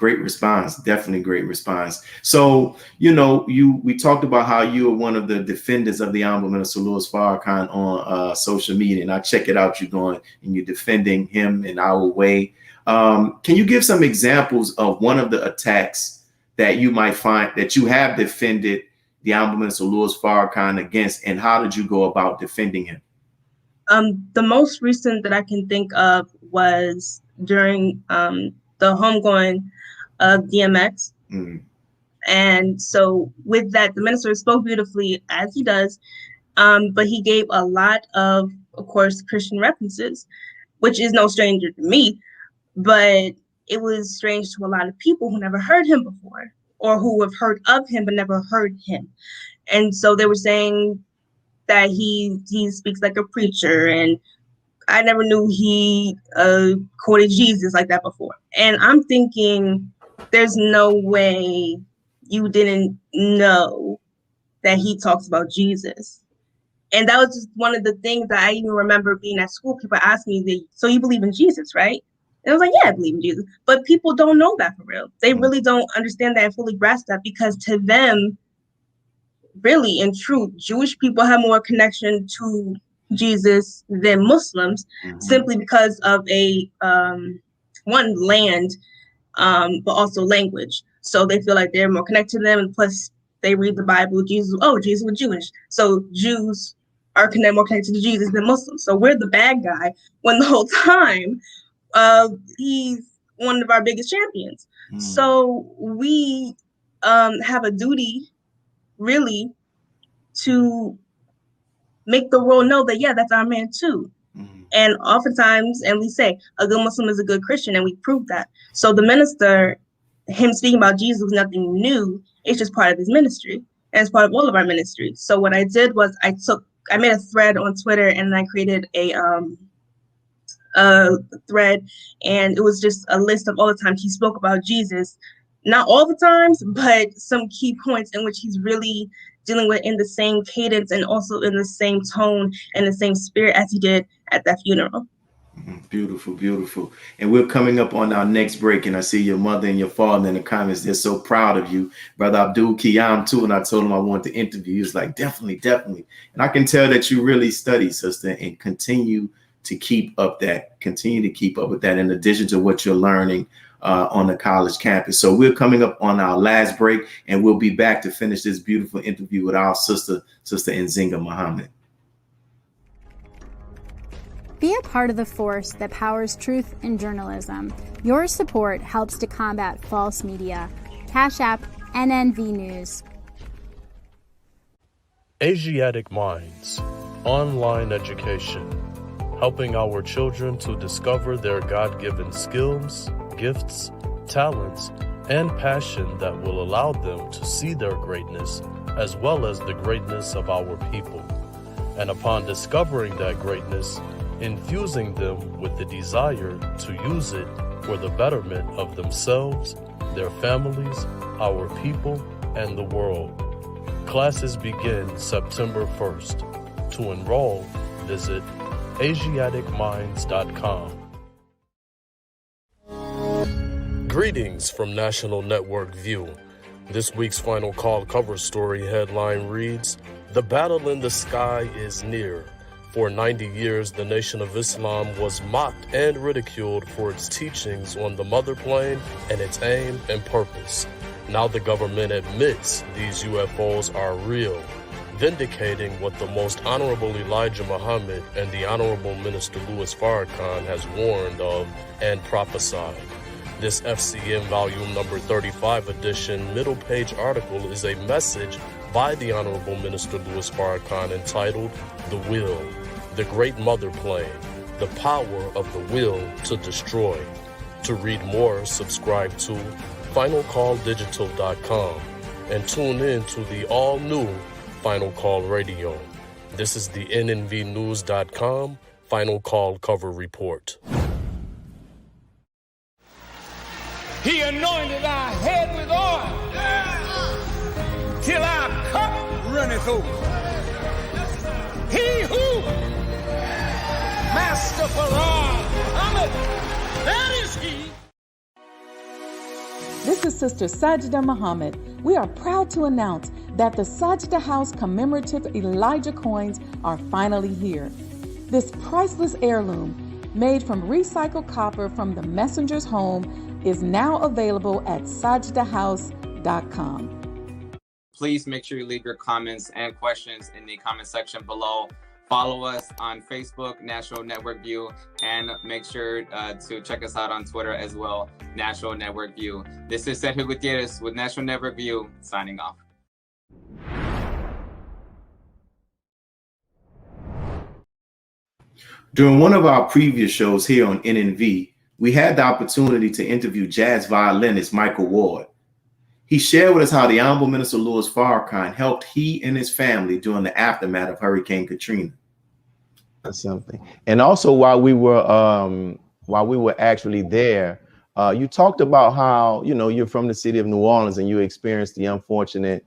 Great response. Definitely great response. So, we talked about how you are one of the defenders of the Honorable Minister Louis Farrakhan on social media, and I check it out. You're going and you're defending him in our way. Can you give some examples of one of the attacks that you might find that you have defended the Honorable Minister Louis Farrakhan against, and how did you go about defending him? The most recent that I can think of was during the homegoing of DMX. And so with that, the minister spoke beautifully, as he does, but he gave a lot of course, Christian references, which is no stranger to me, but it was strange to a lot of people who never heard him before, or who have heard of him but never heard him. And so they were saying that he speaks like a preacher, and I never knew he quoted Jesus like that before. And I'm thinking, there's no way you didn't know that he talks about Jesus. And that was just one of the things that I even remember being at school. People asked me, so you believe in Jesus, right? And I was like, yeah, I believe in Jesus. But people don't know that for real. They really don't understand that and fully grasp that, because to them, really, in truth, Jewish people have more connection to Jesus than Muslims, simply because of one, land, but also language. So they feel like they're more connected to them, and plus they read the Bible. Jesus was Jewish, so Jews are more connected to Jesus than Muslims. So we're the bad guy, when the whole time he's one of our biggest champions. So we have a duty, really, to make the world know that, yeah, that's our man too. And oftentimes, and we say, a good Muslim is a good Christian, and we prove that. So the minister, him speaking about Jesus was nothing new. It's just part of his ministry, and it's part of all of our ministry. So what I did was I made a thread on Twitter, and I created a thread, and it was just a list of all the times he spoke about Jesus. Not all the times, but some key points in which he's really dealing with in the same cadence and also in the same tone and the same spirit as he did at that funeral. Beautiful, beautiful. And we're coming up on our next break, and I see your mother and your father in the comments. They're so proud of you, Brother Abdul Qiyam too. And I told him I wanted to interview you. He was like, definitely, definitely. And I can tell that you really study, sister, and continue to keep up with that, in addition to what you're learning on the college campus. So we're coming up on our last break, and we'll be back to finish this beautiful interview with our sister Nzinga Muhammad. Be a part of the force that powers truth in journalism. Your support helps to combat false media. Cash App NNV News. Asiatic Minds, online education, helping our children to discover their God-given skills, gifts, talents, and passion that will allow them to see their greatness as well as the greatness of our people. And upon discovering that greatness, infusing them with the desire to use it for the betterment of themselves, their families, our people, and the world. Classes begin September 1st. To enroll, visit AsiaticMinds.com. Greetings from National Network View. This week's Final Call cover story headline reads, "The battle in the sky is near." For 90 years, the Nation of Islam was mocked and ridiculed for its teachings on the mother plane and its aim and purpose. Now the government admits these UFOs are real, vindicating what the Most Honorable Elijah Muhammad and the Honorable Minister Louis Farrakhan has warned of and prophesied. This FCM volume number 35 edition middle page article is a message by the Honorable Minister Louis Farrakhan entitled "The Will, the Great Mother Plane, the Power of the Will to Destroy." To read more, subscribe to FinalCallDigital.com and tune in to the all-new Final Call Radio. This is the NNVNews.com Final Call Cover Report. He anointed our head with oil till our cup runneth over. He who, Master Farrakhan, that is he. This is Sister Sajda Muhammad. We are proud to announce that the Sajda House commemorative Elijah coins are finally here. This priceless heirloom, made from recycled copper from the messenger's home, is now available at sajdahouse.com. Please make sure you leave your comments and questions in the comment section below. Follow us on Facebook, National Network View, and make sure to check us out on Twitter as well, National Network View. This is Sergio Gutierrez with National Network View, signing off. During one of our previous shows here on NNV, we had the opportunity to interview jazz violinist Michael Ward. He shared with us how the Honorable Minister Louis Farrakhan helped he and his family during the aftermath of Hurricane Katrina. Something. And also while we were actually there, you talked about how, you know, you're from the city of New Orleans and you experienced the unfortunate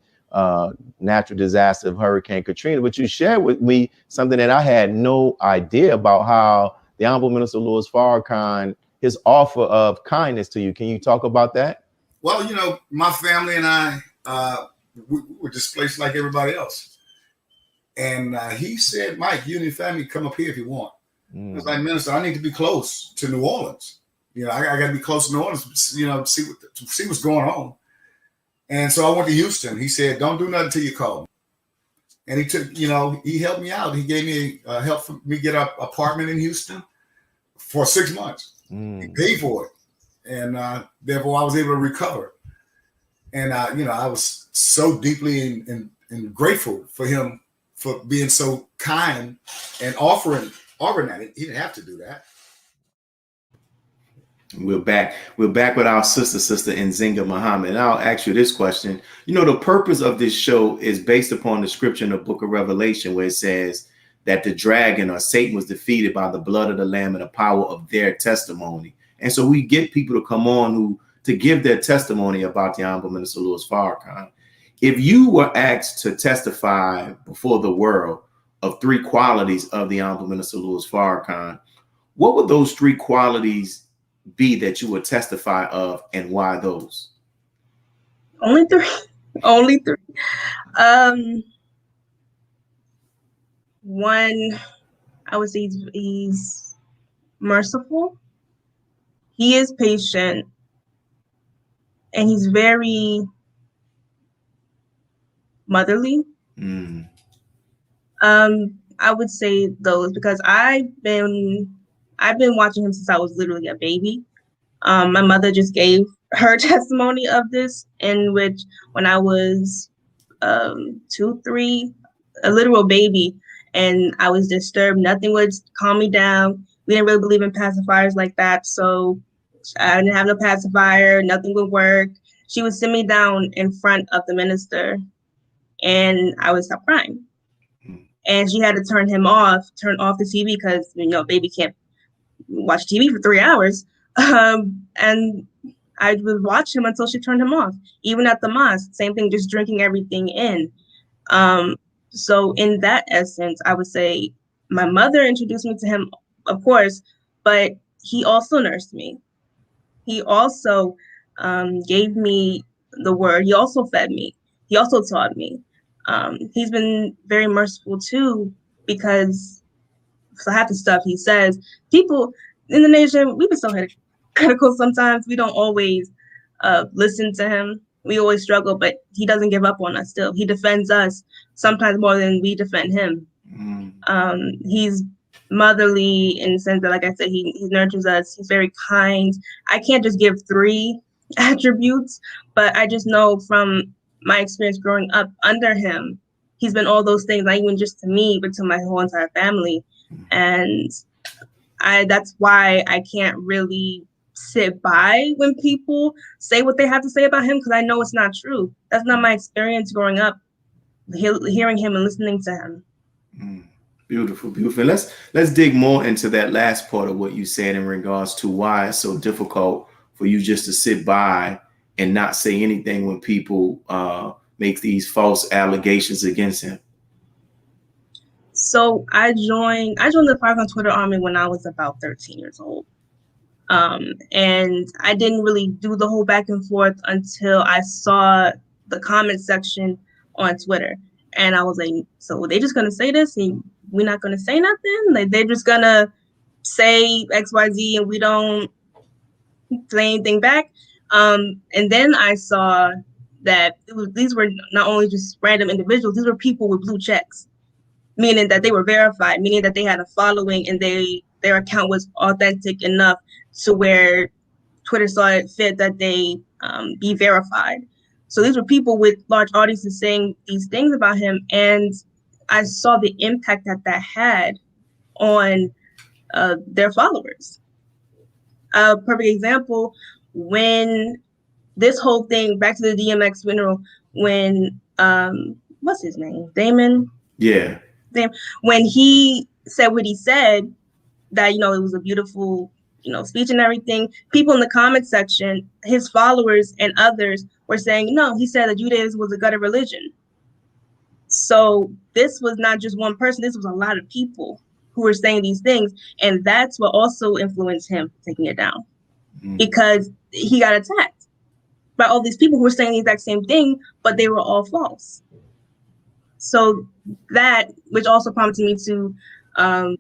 natural disaster of Hurricane Katrina, but you shared with me something that I had no idea about, how the Honorable Minister Louis Farrakhan, his offer of kindness to you. Can you talk about that? Well, you know, my family and I we were displaced like everybody else. And he said, Mike, you and your family come up here if you want. I was like, Minister, I need to be close to New Orleans. You know, I got to be close to New Orleans, you know, to see what's going on. And so I went to Houston. He said, don't do nothing until you call me. And he took, you know, he helped me out. He gave me help for me get an apartment in Houston for 6 months. He paid for it. And therefore I was able to recover. And, you know, I was so deeply and grateful for him for being so kind and offering that. He didn't have to do that. We're back with our sister Nzinga Muhammad. And I'll ask you this question. You know, the purpose of this show is based upon the scripture in the book of Revelation, where it says that the dragon or Satan was defeated by the blood of the Lamb and the power of their testimony. And so we get people to come on to give their testimony about the Honorable Minister Louis Farrakhan. If you were asked to testify before the world of 3 qualities of the Honorable Minister Louis Farrakhan, what would those 3 qualities be that you would testify of, and why those? Only 3. Only 3. One, I would say he's merciful. He is patient, and he's very motherly. I would say those because I've been watching him since I was literally a baby. My mother just gave her testimony of this, in which when I was 2, 3, a literal baby, and I was disturbed, nothing would calm me down. We didn't really believe in pacifiers like that, so I didn't have no pacifier, nothing would work. She would sit me down in front of the minister, and I would stop crying. And she had to turn off the TV, because, you know, baby can't watch TV for 3 hours. And I would watch him until she turned him off. Even at the mosque, same thing, just drinking everything in. So in that essence, I would say my mother introduced me to him, of course, but he also nursed me. He also gave me the word. He also fed me. He also taught me. He's been very merciful too, because for half the stuff he says, people in the nation, we've been so critical sometimes. We don't always listen to him. We always struggle, but he doesn't give up on us still. He defends us sometimes more than we defend him. He's motherly in the sense that, like I said, he nurtures us. He's very kind. I can't just give 3 attributes, but I just know from my experience growing up under him, he's been all those things, not even just to me, but to my whole entire family. And that's why I can't really sit by when people say what they have to say about him, because I know it's not true. That's not my experience growing up, hearing him and listening to him. Beautiful, beautiful. Let's dig more into that last part of what you said in regards to why it's so difficult for you just to sit by and not say anything when people make these false allegations against him. So I joined the Farrakhan Twitter army when I was about 13 years old. And I didn't really do the whole back and forth until I saw the comment section on Twitter. And I was like, so they just gonna say this and we're not gonna say nothing? Like they're just gonna say XYZ and we don't say anything back? And then I saw that these were not only just random individuals, these were people with blue checks, meaning that they were verified, meaning that they had a following and their account was authentic enough to where Twitter saw it fit that they be verified. So these were people with large audiences saying these things about him, and I saw the impact that had on their followers. A perfect example, when this whole thing, back to the DMX funeral, when what's his name, Damon? Yeah. When he said what he said, that it was a beautiful speech and everything, people in the comment section, his followers and others, were saying, no, he said that Judaism was a gutter religion. So this was not just one person, this was a lot of people who were saying these things, and that's what also influenced him taking it down, because he got attacked by all these people who were saying the exact same thing, but they were all false. So that, which also prompted me to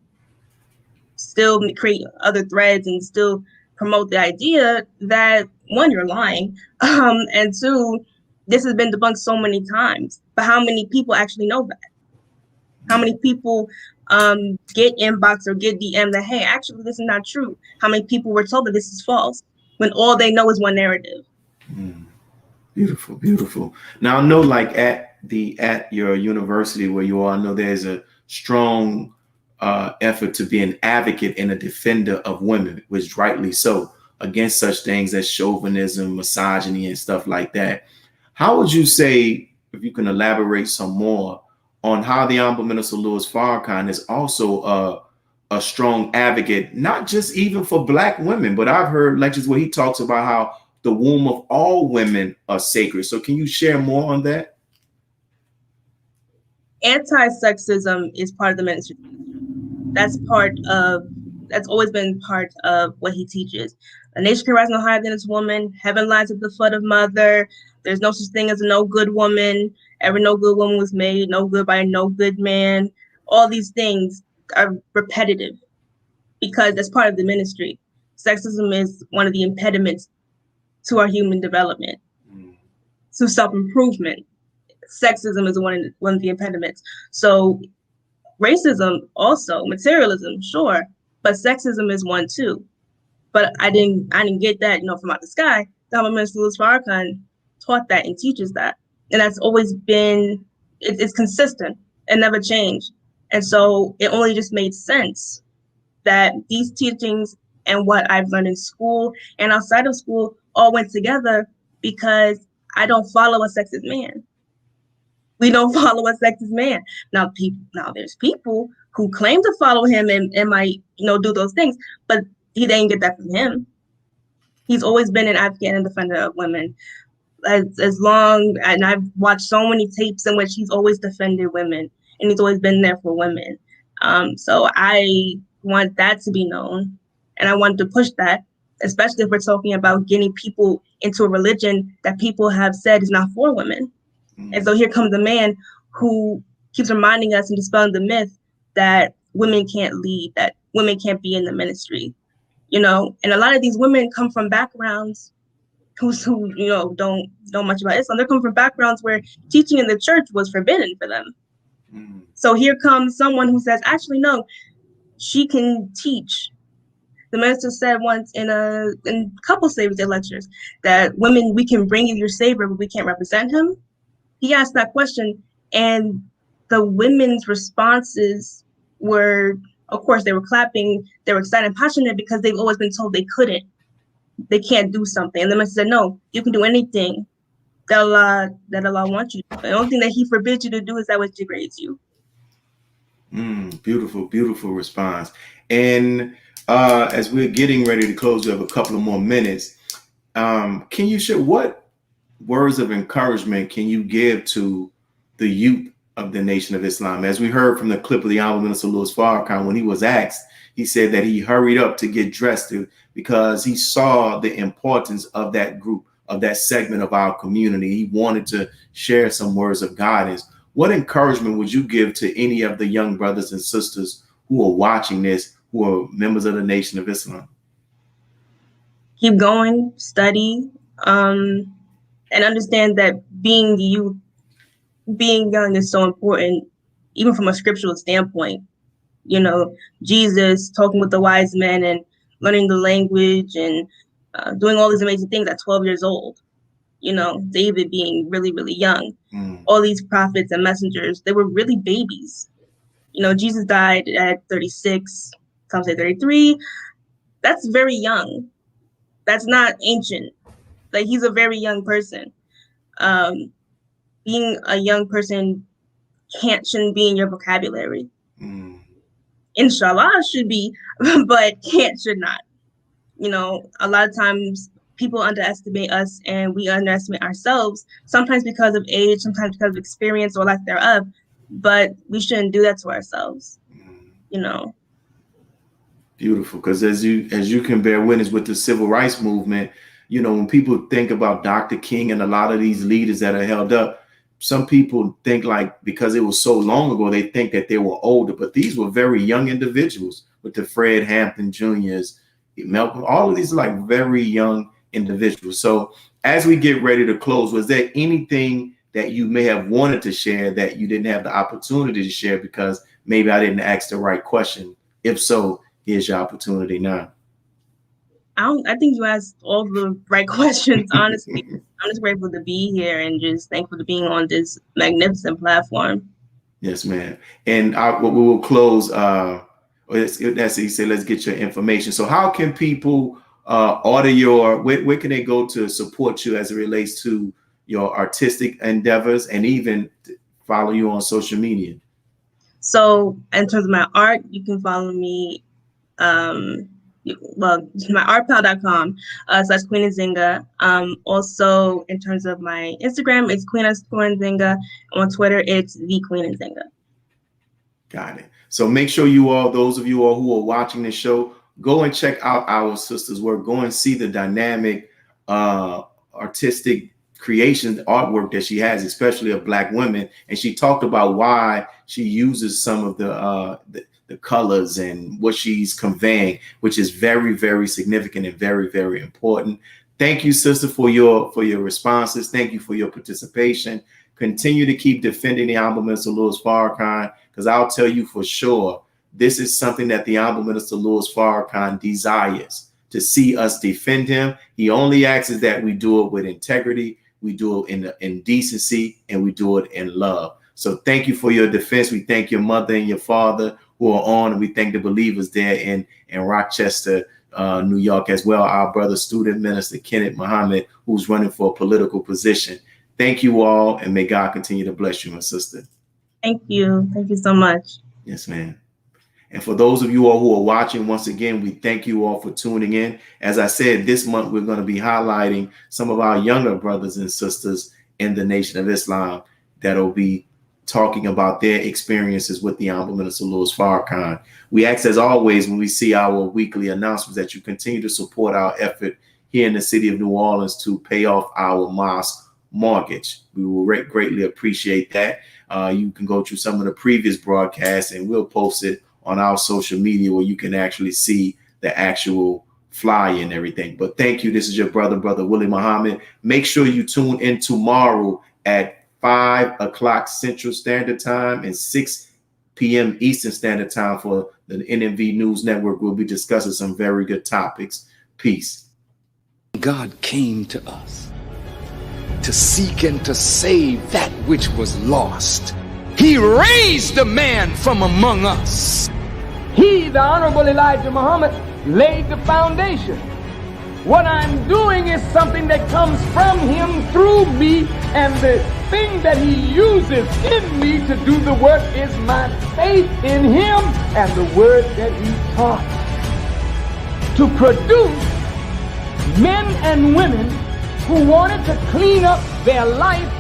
still create other threads and still promote the idea that, one, you're lying, and two, this has been debunked so many times, but how many people actually know that? How many people get inbox or get DM that, hey, actually this is not true? How many people were told that this is false when all they know is one narrative? Beautiful, beautiful. Now I know, like at your university where you are, I know there's a strong effort to be an advocate and a defender of women, which rightly so, against such things as chauvinism, misogyny, and stuff like that. How would you say, if you can elaborate some more on how the Honorable Minister Louis Farrakhan is also a strong advocate, not just even for Black women, but I've heard lectures where he talks about how the womb of all women are sacred. So can you share more on that? Anti-sexism is part of the ministry. That's always been part of what he teaches. A nation can rise no higher than its woman. Heaven lies at the foot of mother. There's no such thing as a no good woman. Every no good woman was made no good by a no good man. All these things are repetitive because that's part of the ministry. Sexism is one of the impediments to our human development, to self-improvement. Sexism is one of the impediments. So racism also, materialism, sure, but sexism is one too. But I didn't get that, from out the sky. The Honorable Minister Louis Farrakhan taught that and teaches that. And that's always been, it's consistent and never changed. And so it only just made sense that these teachings and what I've learned in school and outside of school all went together, because I don't follow a sexist man. We don't follow a sexist man. Now there's people who claim to follow him and might, do those things, but he didn't get that from him. He's always been an advocate and defender of women. As long, and I've watched so many tapes in which he's always defended women, and he's always been there for women. So I want that to be known, and I want to push that, especially if we're talking about getting people into a religion that people have said is not for women. And so here comes a man who keeps reminding us and dispelling the myth that women can't lead, that women can't be in the ministry, and a lot of these women come from backgrounds who don't know much about Islam. They come from backgrounds where teaching in the church was forbidden for them. So here comes someone who says, actually, no, she can teach. The minister said once in a couple Savior's Day lectures that women, we can bring you your Savior, but we can't represent him. He asked that question, and the women's responses were, of course, they were clapping, they were excited and passionate because they've always been told they couldn't. They can't do something. And the minister said, no, you can do anything that Allah wants you to do. The only thing that he forbids you to do is that which degrades you. Beautiful, beautiful response. And as we're getting ready to close, we have a couple of more minutes. Can you share what words of encouragement can you give to the youth of the Nation of Islam? As we heard from the clip of the Honorable Minister Louis Farrakhan, when he was asked, He said that he hurried up to get dressed because he saw the importance of that group, of that segment of our community. He wanted to share some words of guidance. What encouragement would you give to any of the young brothers and sisters who are watching this, who are members of the Nation of Islam? Keep going, study, and understand that being young is so important, even from a scriptural standpoint. You know, Jesus talking with the wise men and learning the language and doing all these amazing things at 12 years old. You know, David being really, really young. All these prophets and messengers, they were really babies. You know, Jesus died at 36, some say 33. That's very young. That's not ancient. Like, he's a very young person. Being a young person shouldn't be in your vocabulary. Inshallah should be, but should not. You know, a lot of times people underestimate us and we underestimate ourselves, sometimes because of age, sometimes because of experience or lack thereof, but we shouldn't do that to ourselves, you know. Beautiful, because as you can bear witness with the civil rights movement, you know, when people think about Dr. King and a lot of these leaders that are held up, some people think like because it was so long ago, they think that they were older, but these were very young individuals with the Fred Hampton Jr.'s, Malcolm, all of these are like very young individuals. So as we get ready to close, was there anything that you may have wanted to share that you didn't have the opportunity to share because maybe I didn't ask the right question? If so, here's your opportunity now. I think you asked all the right questions, honestly. I'm just grateful to be here and just thankful to being on this magnificent platform. Yes, ma'am. And we will close. That's he said, let's get your information. So how can people order where can they go to support you as it relates to your artistic endeavors and even follow you on social media? So in terms of my art, you can follow me, myartpal.com / Queen Nzinga. Also in terms of my Instagram, it's Queen_Nzinga. On Twitter, it's the Queen Nzinga. Got it. So make sure you all, those of you all who are watching the show, go and check out our sister's work. Go and see the dynamic artistic creation, artwork that she has, especially of Black women. And she talked about why she uses some of the colors and what she's conveying, which is very, very significant and very, very important. Thank you, sister, for your responses. Thank you for your participation. Continue to keep defending the Honorable Minister Louis Farrakhan, because I'll tell you for sure, this is something that the Honorable Minister Louis Farrakhan desires, to see us defend him. He only asks that we do it with integrity, we do it in decency, and we do it in love. So thank you for your defense. We thank your mother and your father who are on, and we thank the believers there in Rochester, New York as well. Our brother student minister Kenneth Muhammad, who's running for a political position. Thank you all, and may God continue to bless you, my sister. Thank you. Thank you so much. Yes, ma'am. And for those of you all who are watching, once again, we thank you all for tuning in. As I said, this month we're going to be highlighting some of our younger brothers and sisters in the Nation of Islam that'll be talking about their experiences with the Honorable Minister Louis Farrakhan. We ask, as always, when we see our weekly announcements, that you continue to support our effort here in the city of New Orleans to pay off our mosque mortgage. We will greatly appreciate that. You can go through some of the previous broadcasts and we'll post it on our social media where you can actually see the actual flyer and everything. But thank you. This is your brother Willie Muhammad. Make sure you tune in tomorrow at 5 o'clock Central Standard Time and 6 p.m. Eastern Standard Time for the NMV News Network. We'll be discussing some very good topics. Peace. God came to us to seek and to save that which was lost. He raised a man from among us. He, the Honorable Elijah Muhammad, laid the foundation. What I'm doing is something that comes from him through me, and the thing that he uses in me to do the work is my faith in him and the word that he taught. To produce men and women who wanted to clean up their life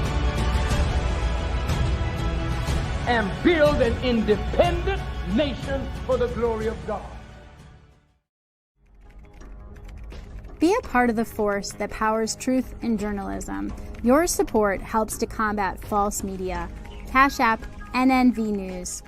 and build an independent nation for the glory of God. Be a part of the force that powers truth in journalism. Your support helps to combat false media. Cash App NNV News.